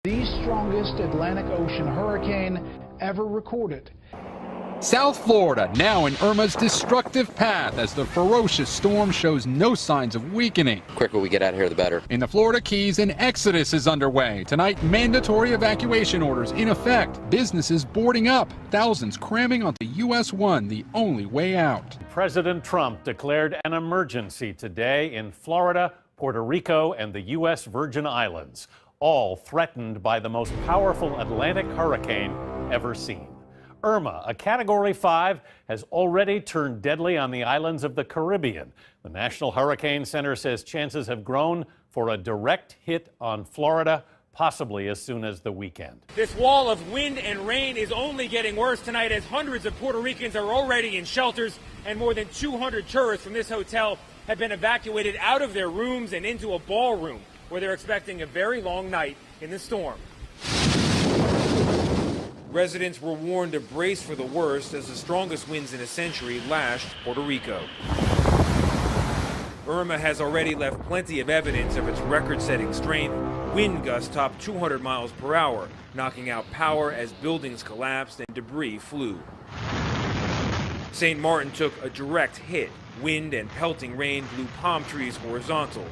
The strongest Atlantic Ocean hurricane ever recorded. South Florida now in Irma's destructive path as the ferocious storm shows no signs of weakening. The quicker we get out of here, the better. In the Florida Keys, an exodus is underway. Tonight, mandatory evacuation orders in effect. Businesses boarding up. Thousands cramming onto US 1, the only way out. President Trump declared an emergency today in Florida, Puerto Rico, and the U.S. Virgin Islands, all threatened by the most powerful Atlantic hurricane ever seen. Irma, a Category 5, has already turned deadly on the islands of the Caribbean. The National Hurricane Center says chances have grown for a direct hit on Florida, possibly as soon as the weekend. This wall of wind and rain is only getting worse tonight as hundreds of Puerto Ricans are already in shelters and more than 200 tourists from this hotel have been evacuated out of their rooms and into a ballroom where they're expecting a very long night in the storm. Residents were warned to brace for the worst as the strongest winds in a century lashed Puerto Rico. Irma has already left plenty of evidence of its record-setting strength. Wind gusts topped 200 miles per hour, knocking out power as buildings collapsed and debris flew. St. Martin took a direct hit. Wind and pelting rain blew palm trees horizontal.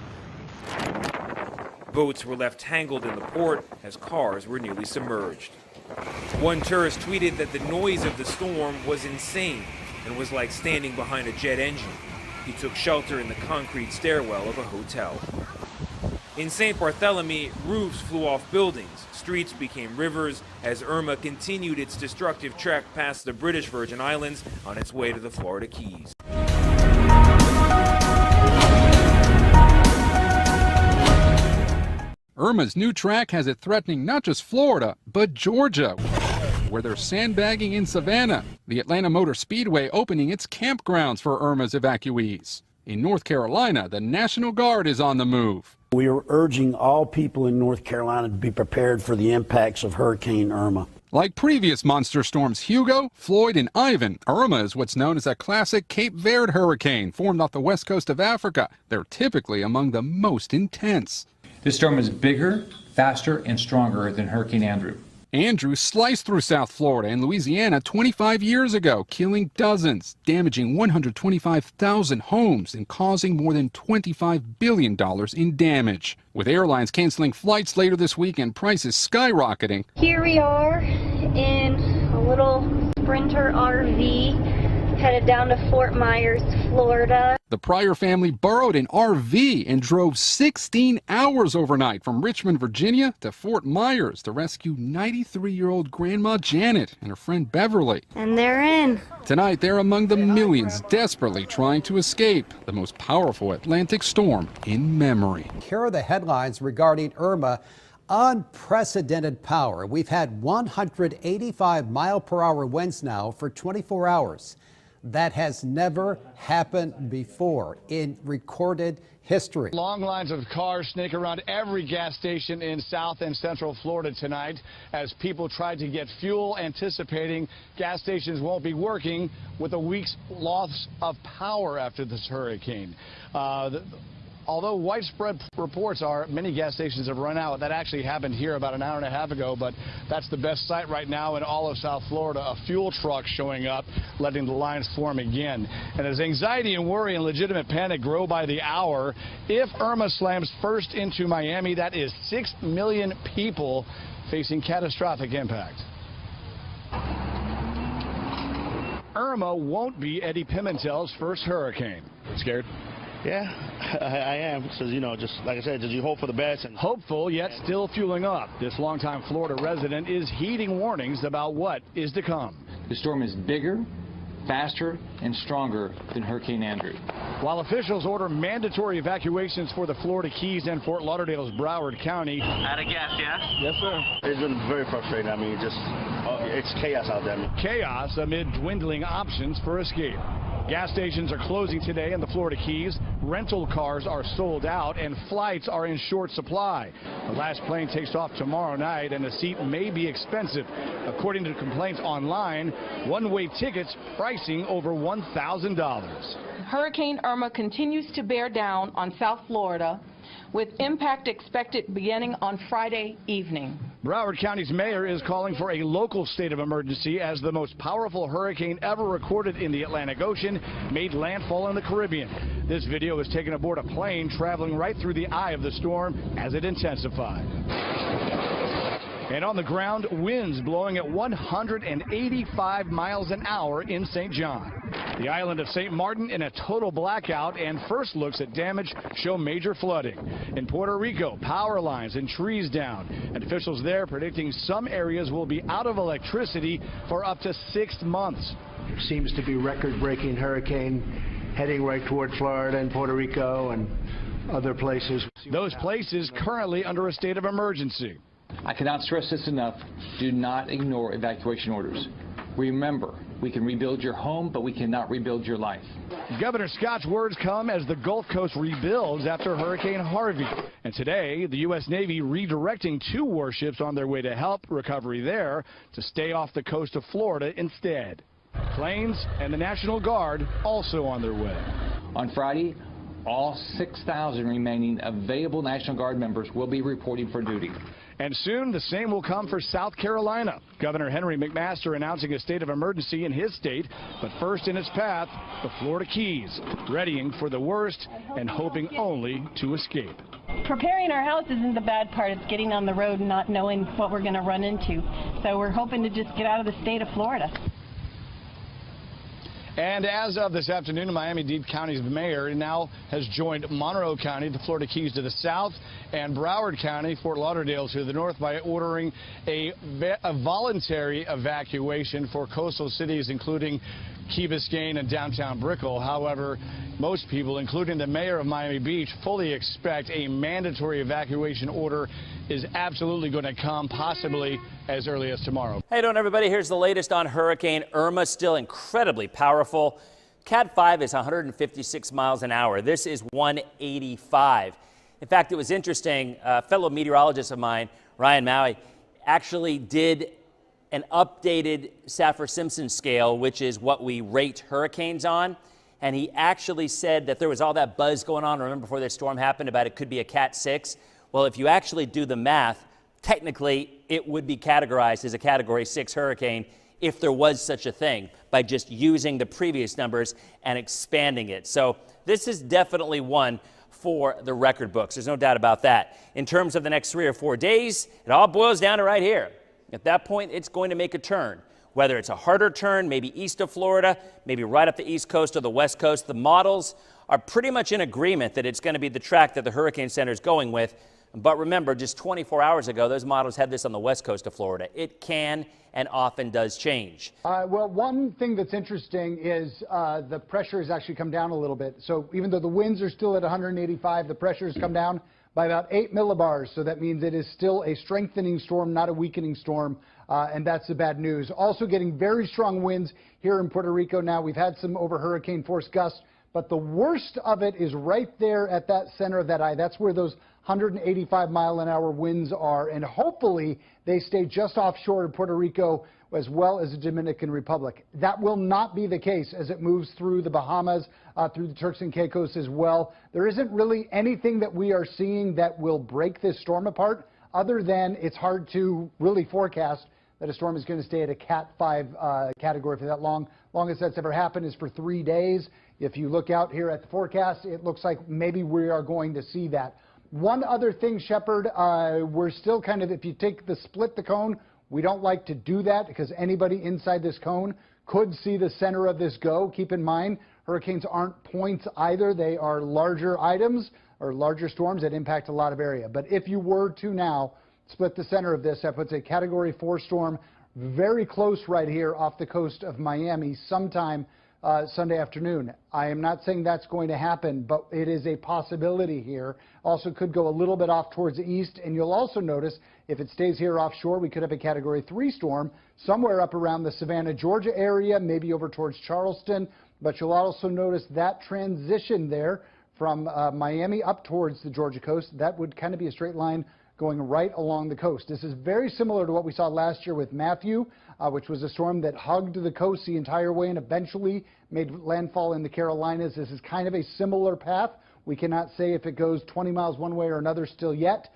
Boats were left tangled in the port as cars were nearly submerged. One tourist tweeted that the noise of the storm was insane and was like standing behind a jet engine. He took shelter in the concrete stairwell of a hotel. In St. Barthélemy, roofs flew off buildings. Streets became rivers as Irma continued its destructive trek past the British Virgin Islands on its way to the Florida Keys. Irma's new track has it threatening not just Florida, but Georgia, where they're sandbagging in Savannah. The Atlanta Motor Speedway opening its campgrounds for Irma's evacuees. In North Carolina, the National Guard is on the move. We are urging all people in North Carolina to be prepared for the impacts of Hurricane Irma. Like previous monster storms Hugo, Floyd, and Ivan, Irma is what's known as a classic Cape Verde hurricane formed off the west coast of Africa. They're typically among the most intense. This storm is bigger, faster, and stronger than Hurricane Andrew. Andrew sliced through South Florida and Louisiana 25 years ago, killing dozens, damaging 125,000 homes, and causing more than $25 billion in damage. With airlines canceling flights later this week and prices skyrocketing. Here we are in a little Sprinter RV headed down to Fort Myers, Florida. The Pryor family borrowed an RV and drove 16 hours overnight from Richmond, Virginia to Fort Myers to rescue 93-year-old Grandma Janet and her friend Beverly. And they're in. Tonight, they're among the millions desperately trying to escape the most powerful Atlantic storm in memory. Here are the headlines regarding Irma. Unprecedented power. We've had 185-mile-per-hour winds now for 24 hours. That has never happened before in recorded history. Long lines of cars snake around every gas station in South and Central Florida tonight as people try to get fuel, anticipating gas stations won't be working with a week's loss of power after this hurricane. Although widespread reports are many gas stations have run out. That actually happened here about an hour and a half ago, but that's the best sight right now in all of South Florida, a fuel truck showing up, letting the lines form again. And as anxiety and worry and legitimate panic grow by the hour, if Irma slams first into Miami, that is 6 million people facing catastrophic impact. Irma won't be Eddie Pimentel's first hurricane. Scared? Yeah, I am, because, you know, just like I said, just you hope for the best. And hopeful, yet still fueling up. This longtime Florida resident is heeding warnings about what is to come. The storm is bigger, faster, and stronger than Hurricane Andrew. While officials order mandatory evacuations for the Florida Keys and Fort Lauderdale's Broward County. Out of gas, yeah? Yes, sir. It's been very frustrating. I mean, it's chaos out there. Chaos amid dwindling options for escape. Gas stations are closing today in the Florida Keys. Rental cars are sold out and flights are in short supply. The last plane takes off tomorrow night and a seat may be expensive. According to complaints online, one-way tickets pricing over $1,000. Hurricane Irma continues to bear down on South Florida with impact expected beginning on Friday evening. Broward County's mayor is calling for a local state of emergency as the most powerful hurricane ever recorded in the Atlantic Ocean made landfall in the Caribbean. This video was taken aboard a plane traveling right through the eye of the storm as it intensified. And on the ground, winds blowing at 185 miles an hour in St. John. The island of St. Martin in a total blackout, and first looks at damage show major flooding. In Puerto Rico, power lines and trees down, and officials there predicting some areas will be out of electricity for up to 6 months. Seems to be record-breaking hurricane heading right toward Florida and Puerto Rico and other places. Those places currently under a state of emergency. I cannot stress this enough. Do not ignore evacuation orders. Remember, we can rebuild your home, but we cannot rebuild your life. Governor Scott's words come as the Gulf Coast rebuilds after Hurricane Harvey. And today, the U.S. Navy redirecting 2 warships on their way to help recovery there to stay off the coast of Florida instead. Planes and the National Guard also on their way. On Friday, all 6,000 remaining available National Guard members will be reporting for duty. And soon, the same will come for South Carolina. Governor Henry McMaster announcing a state of emergency in his state, but first in its path, the Florida Keys, readying for the worst and hoping only to escape. Preparing our house isn't the bad part. It's getting on the road and not knowing what we're going to run into. So we're hoping to just get out of the state of Florida. And as of this afternoon, Miami-Dade County's mayor now has joined Monroe County, the Florida Keys to the south, and Broward County, Fort Lauderdale to the north by ordering a voluntary evacuation for coastal cities, including Key Biscayne and downtown Brickell. However, most people, including the mayor of Miami Beach, fully expect a mandatory evacuation order is absolutely going to come, possibly as early as tomorrow. Hey, doing everybody? Here's the latest on Hurricane Irma, still incredibly powerful. Cat 5 is 156 miles an hour. This is 185. In fact, it was interesting. A fellow meteorologist of mine, Ryan Maui, actually did an updated Saffir-Simpson scale, which is what we rate hurricanes on. And he actually said that there was all that buzz going on, remember, before this storm happened, about it could be a Cat 6. Well, if you actually do the math, technically it would be categorized as a Category 6 hurricane if there was such a thing, by just using the previous numbers and expanding it. So this is definitely one for the record books. There's no doubt about that. In terms of the next 3 or 4 days, it all boils down to right here. At that point, it's going to make a turn. Whether it's a harder turn, maybe east of Florida, maybe right up the east coast or the west coast, the models are pretty much in agreement that it's going to be the track that the Hurricane Center is going with. But remember, just 24 hours ago, those models had this on the west coast of Florida. It can and often does change. Well, one thing that's interesting is the pressure has actually come down a little bit. So even though the winds are still at 185, the pressure has come down by about 8 millibars. So that means it is still a strengthening storm, not a weakening storm. And that's the bad news. Also getting very strong winds here in Puerto Rico now. We've had some over hurricane force gusts, but the worst of it is right there at that center of that eye. That's where those 185-mile-an-hour winds are, and hopefully they stay just offshore in Puerto Rico as well as the Dominican Republic. That will not be the case as it moves through the Bahamas, through the Turks and Caicos as well. There isn't really anything that we are seeing that will break this storm apart, other than it's hard to really forecast that a storm is going to stay at a Cat 5 category for that long. Longest that's ever happened is for 3 days. If you look out here at the forecast, it looks like maybe we are going to see that. One other thing, Shepard, we're still kind of, if you take the split the cone, we don't like to do that because anybody inside this cone could see the center of this go. Keep in mind, hurricanes aren't points either. They are larger items or larger storms that impact a lot of area. But if you were to now split the center of this, that puts a Category 4 storm very close right here off the coast of Miami sometime Sunday afternoon. I am not saying that's going to happen, but it is a possibility here. Also could go a little bit off towards the east, and you'll also notice if it stays here offshore, we could have a Category 3 storm somewhere up around the Savannah, Georgia area, maybe over towards Charleston, but you'll also notice that transition there from Miami up towards the Georgia coast. That would kind of be a straight line going right along the coast. This is very similar to what we saw last year with Matthew, which was a storm that hugged the coast the entire way and eventually made landfall in the Carolinas. This is kind of a similar path We cannot say if it goes 20 miles one way or another still yet.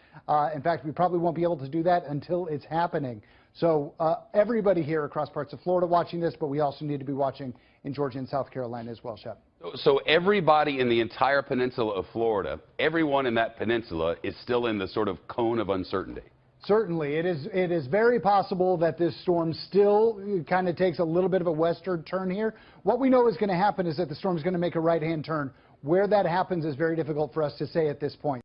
In fact, we probably won't be able to do that until it's happening. So everybody here across parts of Florida watching this, but we also need to be watching in Georgia and South Carolina as well, Shep. So everybody in the entire peninsula of Florida, everyone in that peninsula is still in the sort of cone of uncertainty. Certainly. It is very possible that this storm still kind of takes a little bit of a western turn here. What we know is going to happen is that the storm is going to make a right-hand turn. Where that happens is very difficult for us to say at this point.